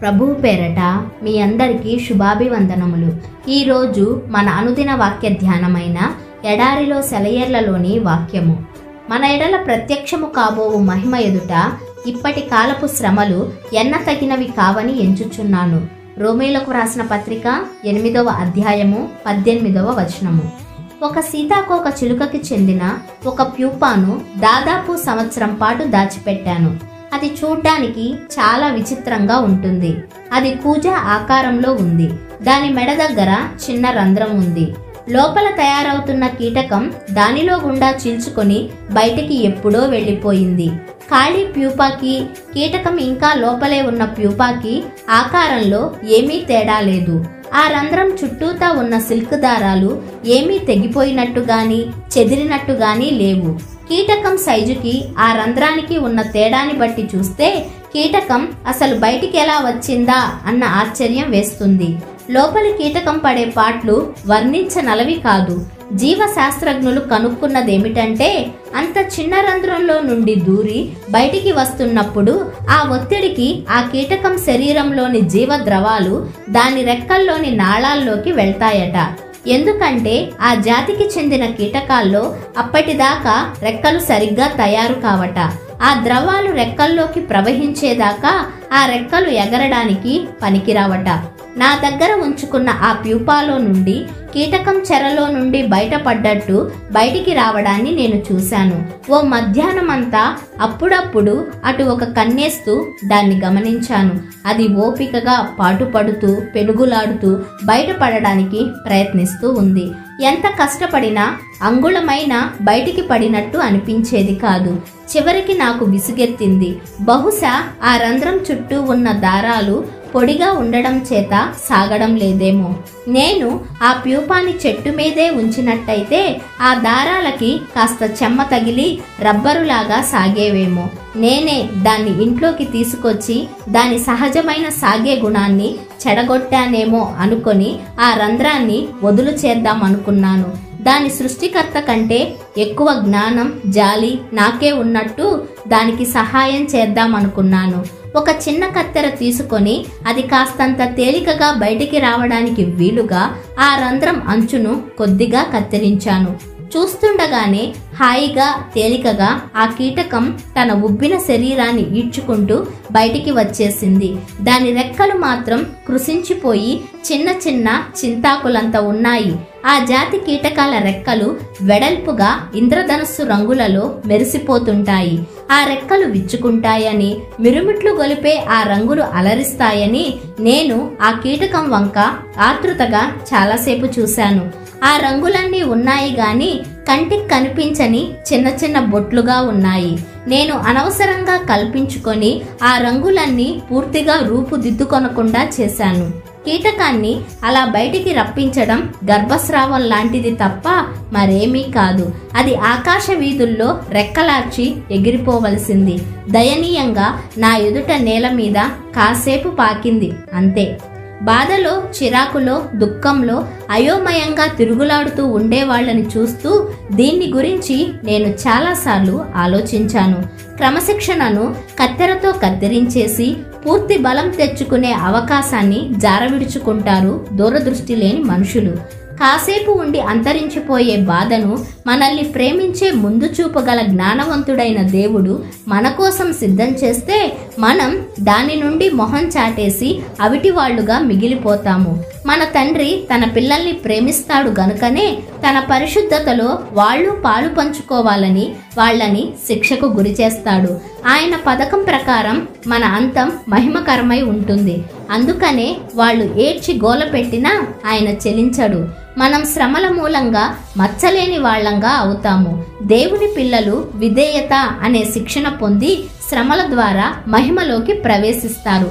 ప్రభువు పేరట మీ అందరికీ శుభాభివందనములు. ఈరోజు మన అనుదిన వాక్య ధ్యానమైన ఎడారిలో సెలయేర్లలోని వాక్యము. మన ఎడల ప్రత్యక్షము కాబోవు మహిమ ఎదుట ఇప్పటి కాలపు శ్రమలు ఎన్నతగినవి కావని ఎంచుచున్నాను. రోమీలకు రాసిన పత్రిక 8వ అధ్యాయము 18వ వచనము. ఒక సీతాకోక చిలుకకి చెందిన ఒక ప్యూపాను దాదాపు సంవత్సరం పాటు దాచిపెట్టాను. అది చూడ్డానికి చాలా విచిత్రంగా ఉంటుంది. అది కూజ ఆకారంలో ఉంది. దాని మెడ దగ్గర చిన్న రంధ్రం ఉంది. లోపల తయారవుతున్న కీటకం దానిలో గుండా చీల్చుకొని బయటికి ఎప్పుడో వెళ్ళిపోయింది. ఖాళీ ప్యూపాకి కీటకం ఇంకా లోపలే ఉన్న ప్యూపాకి ఆకారంలో ఏమీ తేడా లేదు. ఆ రంధ్రం చుట్టూతా ఉన్న సిల్క్ దారాలు ఏమీ తెగిపోయినట్టు గాని చెదిరినట్టు గాని లేవు. కీటకం సైజుకి ఆ రంధ్రానికి ఉన్న తేడాని బట్టి చూస్తే కీటకం అసలు బయటికి ఎలా వచ్చిందా అన్న ఆశ్చర్యం వేస్తుంది. లోపలి కీటకం పడే పాట్లు వర్ణించనలవి కాదు. జీవశాస్త్రజ్ఞులు కనుక్కున్నదేమిటంటే అంత చిన్న రంధ్రంలో నుండి దూరి బయటికి వస్తున్నప్పుడు ఆ ఒత్తిడికి ఆ కీటకం శరీరంలోని జీవద్రవాలు దాని రెక్కల్లోని నాళాల్లోకి వెళ్తాయట. ఎందుకంటే ఆ జాతికి చెందిన కీటకాల్లో అప్పటిదాకా రెక్కలు సరిగ్గా తయారు కావట. ఆ ద్రవాలు రెక్కల్లోకి ప్రవహించేదాకా ఆ రెక్కలు ఎగరడానికి పనికిరావట. నా దగ్గర ఉంచుకున్న ఆ ప్యూపాలో నుండి కీటకం చెరలో నుండి బయటపడ్డట్టు బయటికి రావడాన్ని నేను చూశాను. ఓ మధ్యాహ్నం అంతా అప్పుడప్పుడు అటు ఒక కన్నేస్తూ దాన్ని గమనించాను. అది ఓపికగా పాటుపడుతూ పెనుగులాడుతూ బయటపడడానికి ప్రయత్నిస్తూ ఉంది. ఎంత కష్టపడినా అంగుళమైన బయటికి పడినట్టు అనిపించేది కాదు. చివరికి నాకు విసుగెత్తింది. బహుశా ఆ రంధ్రం చుట్టూ ఉన్న దారాలు పొడిగా ఉండడం చేత సాగడం లేదేమో. నేను ఆ ప్యూపాని చెట్టు మీదే ఉంచినట్టయితే ఆ దారాలకి కాస్త చెమ్మ తగిలి రబ్బరులాగా సాగేవేమో. నేనే దాన్ని ఇంట్లోకి తీసుకొచ్చి దాని సహజమైన సాగే గుణాన్ని చెడగొట్టానేమో అనుకొని ఆ రంధ్రాన్ని వదులు చేద్దామనుకున్నాను. దాని సృష్టికర్త కంటే ఎక్కువ జ్ఞానం జాలి నాకే ఉన్నట్టు దానికి సహాయం చేద్దామనుకున్నాను. ఒక చిన్న కత్తెర తీసుకొని అది కాస్తంత తేలికగా బయటికి రావడానికి వీలుగా ఆ రంధ్రం అంచును కొద్దిగా కత్తిరించాను. చూస్తుండగానే హాయిగా తేలికగా ఆ కీటకం తన ఉబ్బిన శరీరాన్ని ఈడ్చుకుంటూ బయటికి వచ్చేసింది. దాని రెక్కలు మాత్రం కృశించిపోయి చిన్న చిన్న చింతాకులంత ఉన్నాయి. ఆ జాతి కీటకాల రెక్కలు వెడల్పుగా ఇంద్రధనస్సు రంగులలో మెరిసిపోతుంటాయి. ఆ రెక్కలు విచ్చుకుంటాయని మిరుమిట్లు గొలిపే ఆ రంగులు అలరిస్తాయని నేను ఆ కీటకం వంక ఆతృతగా చాలాసేపు చూశాను. ఆ రంగులన్నీ ఉన్నాయి గాని కంటికి కనిపించని చిన్న చిన్న బొట్లుగా ఉన్నాయి. నేను అనవసరంగా కల్పించుకొని ఆ రంగులన్నీ పూర్తిగా రూపుదిద్దుకొనకుండా చేశాను. కీటకాన్ని అలా బయటికి రప్పించడం గర్భస్రావం లాంటిది తప్ప మరేమీ కాదు. అది ఆకాశ వీధుల్లో రెక్కలార్చి ఎగిరిపోవలసింది. దయనీయంగా నా ఎదుట నేల మీద కాసేపు పాకింది అంతే. బాధలో చిరాకులో దుఃఖంలో అయోమయంగా తిరుగులాడుతూ ఉండేవాళ్లని చూస్తూ దీన్ని గురించి నేను చాలాసార్లు ఆలోచించాను. క్రమశిక్షణను కత్తెరతో కత్తిరించేసి పూర్తి బలం తెచ్చుకునే అవకాశాన్ని జారవిడుచుకుంటారు దూరదృష్టి లేని మనుషులు. కాసేపు ఉండి అంతరించిపోయే బాధను మనల్ని ప్రేమించే ముందు చూపగల జ్ఞానవంతుడైన దేవుడు మన కోసం సిద్ధం చేస్తే మనం దాని నుండి మొహం చాటేసి అవిటివాళ్లుగా మిగిలిపోతాము. మన తండ్రి తన పిల్లల్ని ప్రేమిస్తాడు గనుకనే తన పరిశుద్ధతలో వాళ్ళు పాలు పంచుకోవాలని వాళ్ళని శిక్షకు గురి చేస్తాడు. ఆయన పథకం ప్రకారం మన అంతం మహిమకరమై ఉంటుంది. అందుకనే వాళ్ళు ఏడ్చి గోల పెట్టినా ఆయన చెలించడు. మనం శ్రమల మూలంగా మచ్చలేని వాళ్ళంగా అవుతాము. దేవుని పిల్లలు విధేయత అనే శిక్షణ పొంది శ్రమల ద్వారా మహిమలోకి ప్రవేశిస్తారు.